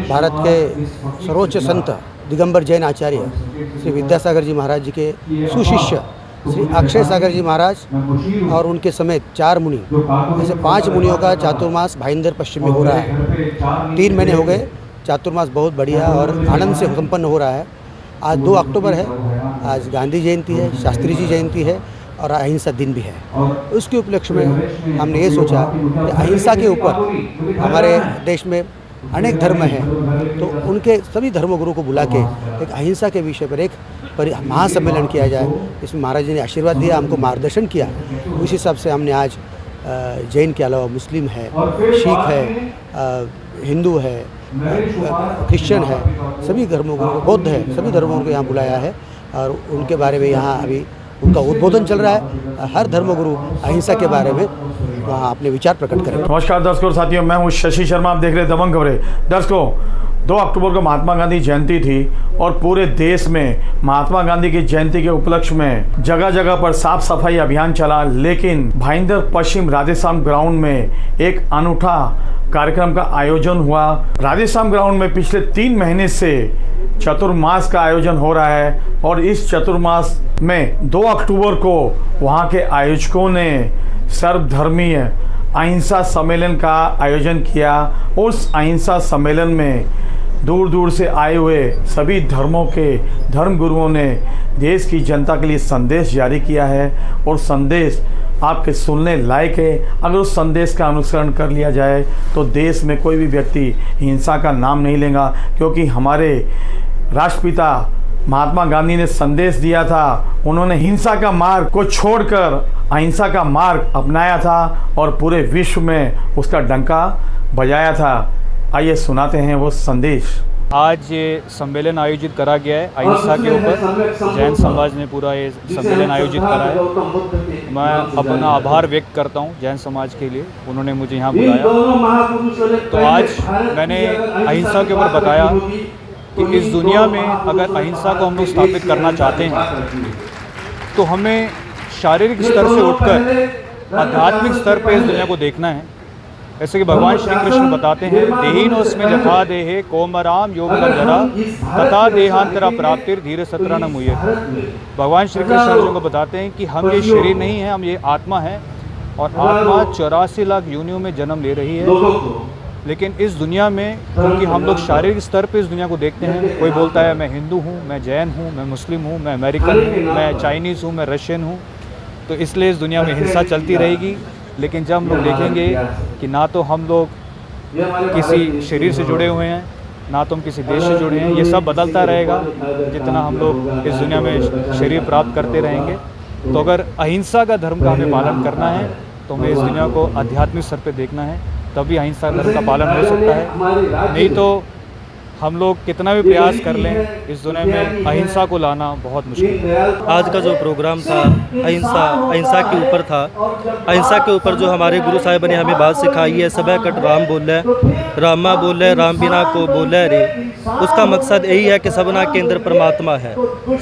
भारत के सर्वोच्च संत दिगंबर जैन आचार्य श्री विद्यासागर जी महाराज जी के सुशिष्य श्री अक्षय सागर जी महाराज और उनके समेत 4 मुनि, ऐसे 5 मुनियों का चातुर्मास भाईंदर पश्चिम में हो रहा है। 3 महीने हो गए। चातुर्मास बहुत बढ़िया और आनंद से संपन्न हो रहा है। आज 2 अक्टूबर है। आज गांधी जयंती है, शास्त्री जी जयंती है और अहिंसा दिन भी है। उसके उपलक्ष्य में हमने ये सोचा कि अहिंसा के ऊपर हमारे देश में अनेक धर्म हैं, तो उनके सभी धर्मगुरु को बुला के एक अहिंसा के विषय पर एक महासम्मेलन किया जाए। इसमें महाराज जी ने आशीर्वाद दिया, हमको मार्गदर्शन किया। उस हिसाब से हमने आज जैन के अलावा मुस्लिम है, सिख है, हिंदू है, क्रिश्चियन है, सभी धर्मगुरु को, बौद्ध है, सभी धर्मों को यहाँ बुलाया है और उनके बारे में यहाँ अभी उनका उद्बोधन चल रहा है। हर धर्मगुरु अहिंसा के बारे में वहाँ अपने विचार प्रकट करें। नमस्कार दर्शकों और साथियों, मैं हूँ शशि शर्मा। आप देख रहे हैं दबंग खबरें। दर्शकों, 2 अक्टूबर को महात्मा गांधी जयंती थी और पूरे देश में महात्मा गांधी की जयंती के उपलक्ष्य में जगह जगह पर साफ सफाई अभियान चला। लेकिन भाईंदर पश्चिम राधेश्याम ग्राउंड में एक अनूठा कार्यक्रम का आयोजन हुआ। राधेश्याम ग्राउंड में पिछले 3 महीने से चतुर्मास का आयोजन हो रहा है और इस चतुर्मास में 2 अक्टूबर को वहाँ के आयोजकों ने सर्वधर्मीय अहिंसा सम्मेलन का आयोजन किया। उस अहिंसा सम्मेलन में दूर दूर से आए हुए सभी धर्मों के धर्मगुरुओं ने देश की जनता के लिए संदेश जारी किया है और संदेश आपके सुनने लायक है। अगर उस संदेश का अनुसरण कर लिया जाए तो देश में कोई भी व्यक्ति हिंसा का नाम नहीं लेगा, क्योंकि हमारे राष्ट्रपिता महात्मा गांधी ने संदेश दिया था। उन्होंने हिंसा का मार्ग को छोड़कर अहिंसा का मार्ग अपनाया था और पूरे विश्व में उसका डंका बजाया था। आइए सुनाते हैं वो संदेश। आज ये सम्मेलन आयोजित करा गया है अहिंसा के ऊपर। जैन समाज ने पूरा ये सम्मेलन आयोजित करा है। मैं अपना आभार व्यक्त करता हूँ जैन समाज के लिए, उन्होंने मुझे यहाँ बुलाया। तो आज मैंने अहिंसा के ऊपर बताया कि इस दुनिया में अगर अहिंसा को हम लोग स्थापित करना चाहते हैं तो हमें शारीरिक स्तर से उठकर आध्यात्मिक स्तर पर इस दुनिया को देखना है। जैसे कि भगवान श्री कृष्ण बताते हैं, देहीनोस्मिन् यथा देहे कौमाराम योगबंधना तथा देहांतरा प्राप्तिर धीरे सत्रा न मुह्यते। भगवान श्री कृष्ण अर्जुन को बताते हैं कि हम ये शरीर नहीं है, हम ये आत्मा है और आत्मा 84 लाख योनियों में जन्म ले रही है। लेकिन इस दुनिया में क्योंकि हम लोग शारीरिक स्तर पे इस दुनिया को देखते हैं, कोई बोलता है मैं हिंदू हूँ, मैं जैन हूँ, मैं मुस्लिम हूँ, मैं अमेरिकन हूँ, मैं चाइनीज़ हूँ, मैं रशियन हूँ, तो इसलिए इस दुनिया में हिंसा चलती रहेगी। लेकिन जब हम लोग देखेंगे कि ना तो हम लोग किसी शरीर से जुड़े हुए हैं, ना तो हम किसी देश से जुड़े हैं, ये सब बदलता रहेगा जितना हम लोग इस दुनिया में शरीर प्राप्त करते रहेंगे। तो अगर अहिंसा का धर्म का हमें पालन करना है तो हमें इस दुनिया को आध्यात्मिक स्तर पे देखना है, तभी अहिंसा धर्म का पालन हो सकता है। नहीं तो हम लोग कितना भी प्रयास कर लें, इस दुनिया में अहिंसा को लाना बहुत मुश्किल है। आज का जो प्रोग्राम था अहिंसा के ऊपर था। अहिंसा के ऊपर जो हमारे गुरु साहिब ने हमें बात सिखाई है, सब कट राम बोले, रामा बोले, राम बिना को बोले रे। उसका मकसद यही है कि सबना के अंदर परमात्मा है,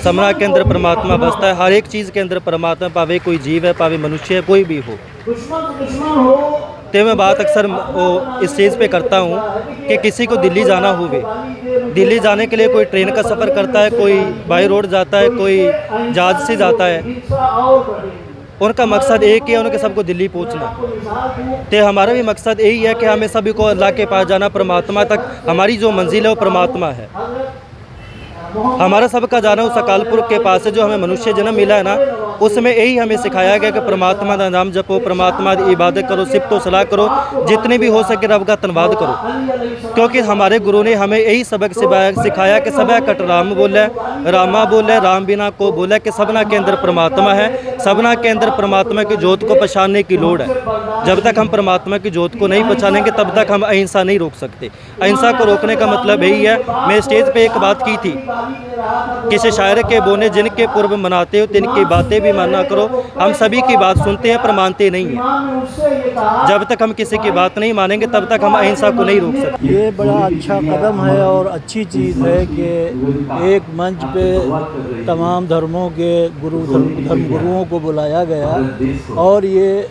सबना के अंदर परमात्मा बसता है। हर एक चीज़ के अंदर परमात्मा, पावे कोई जीव है, पावे मनुष्य है, कोई भी हो। तो मैं बात अक्सर इस चीज़ पे करता हूँ कि किसी को दिल्ली जाना होवे, दिल्ली जाने के लिए कोई ट्रेन का सफ़र करता है, कोई बाई रोड जाता है, कोई जहाज से जाता है। उनका मकसद एक ही है, उनके सबको दिल्ली पहुँचना। तो हमारा भी मकसद यही है कि हमें सभी को अल्लाह के पास जाना, परमात्मा तक। हमारी जो मंजिल है वो परमात्मा है। हमारा सबका जाना उस अकाल पुरख के पास है जो हमें मनुष्य जन्म मिला है ना, उसमें यही हमें सिखाया गया कि परमात्मा का नाम जपो, परमात्मा की इबादत करो, सिफ्तो सलाह करो, जितनी भी हो सके रब का धन्यवाद करो। क्योंकि हमारे गुरु ने हमें यही सबक सिखाया कि सब कट राम बोले, रामा बोले, राम बिना को बोले, कि सबना के अंदर परमात्मा है। सबना के अंदर परमात्मा की जोत को पहचानने की लोड़ है। जब तक हम परमात्मा की जोत को नहीं पहचानेंगे तब तक हम अहिंसा नहीं रोक सकते। अहिंसा को रोकने का मतलब यही है। मैं स्टेज पे एक बात की थी, किसी शायर के बोने जिनके पूर्व मनाते हो तिनकी बातें भी माना करो। हम सभी की बात सुनते हैं पर मानते नहीं हैं। जब तक हम किसी की बात नहीं मानेंगे तब तक हम अहिंसा को नहीं रोक सकते। ये बड़ा अच्छा कदम है और अच्छी चीज़ है कि एक मंच पे तमाम धर्मों के धर्मगुरुओं को बुलाया गया और ये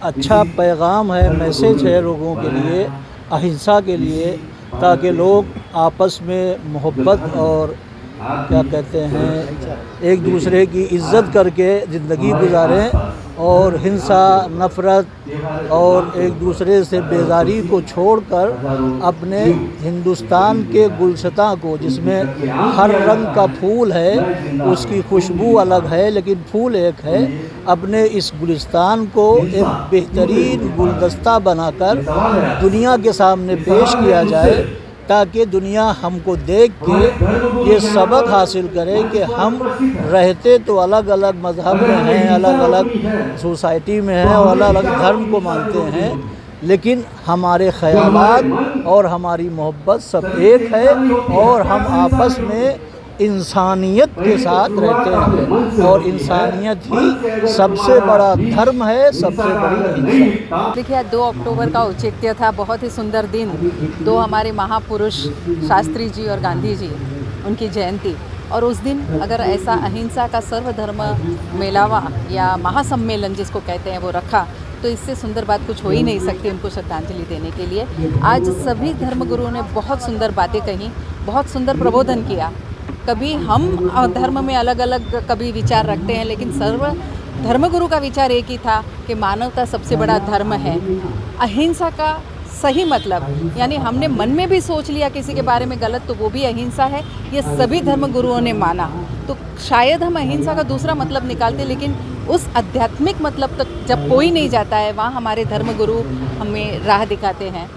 अच्छा पैगाम है, मैसेज है लोगों के लिए, अहिंसा के लिए। ताकि लोग आपस में मोहब्बत और क्या कहते हैं एक दूसरे की इज़्ज़त करके ज़िंदगी गुजारें और हिंसा नफ़रत और एक दूसरे से बेजारी को छोड़कर अपने हिंदुस्तान के गुलशता को, जिसमें हर रंग का फूल है, उसकी खुशबू अलग है लेकिन फूल एक है, अपने इस गुलिस्तान को एक बेहतरीन गुलदस्ता बनाकर दुनिया के सामने पेश किया जाए, ताकि दुनिया हमको देख के ये सबक हासिल करे कि हम रहते तो अलग अलग मज़हब में हैं, अलग अलग सोसाइटी में हैं और अलग अलग धर्म को मानते हैं, लेकिन हमारे ख़यालात और हमारी मोहब्बत सब एक है और हम आपस में इंसानियत के साथ रहते हैं और इंसानियत ही सबसे बड़ा धर्म है, सबसे बड़ी अहिंसा। देखिए, 2 अक्टूबर का औचित्य था, बहुत ही सुंदर दिन। 2 हमारे महापुरुष शास्त्री जी और गांधी जी, उनकी जयंती, और उस दिन अगर ऐसा अहिंसा का सर्वधर्म मेलावा या महासम्मेलन जिसको कहते हैं वो रखा, तो इससे सुंदर बात कुछ हो ही नहीं सकती उनको श्रद्धांजलि देने के लिए। आज सभी धर्मगुरुओं ने बहुत सुंदर बातें कही, बहुत सुंदर प्रबोधन किया। कभी हम धर्म में अलग अलग कभी विचार रखते हैं, लेकिन सर्व धर्मगुरु का विचार एक ही था कि मानवता सबसे बड़ा धर्म है। अहिंसा का सही मतलब, यानी हमने मन में भी सोच लिया किसी के बारे में गलत, तो वो भी अहिंसा है। ये सभी धर्मगुरुओं ने माना। तो शायद हम अहिंसा का दूसरा मतलब निकालते, लेकिन उस आध्यात्मिक मतलब तक जब कोई नहीं जाता है, वहाँ हमारे धर्मगुरु हमें राह दिखाते हैं।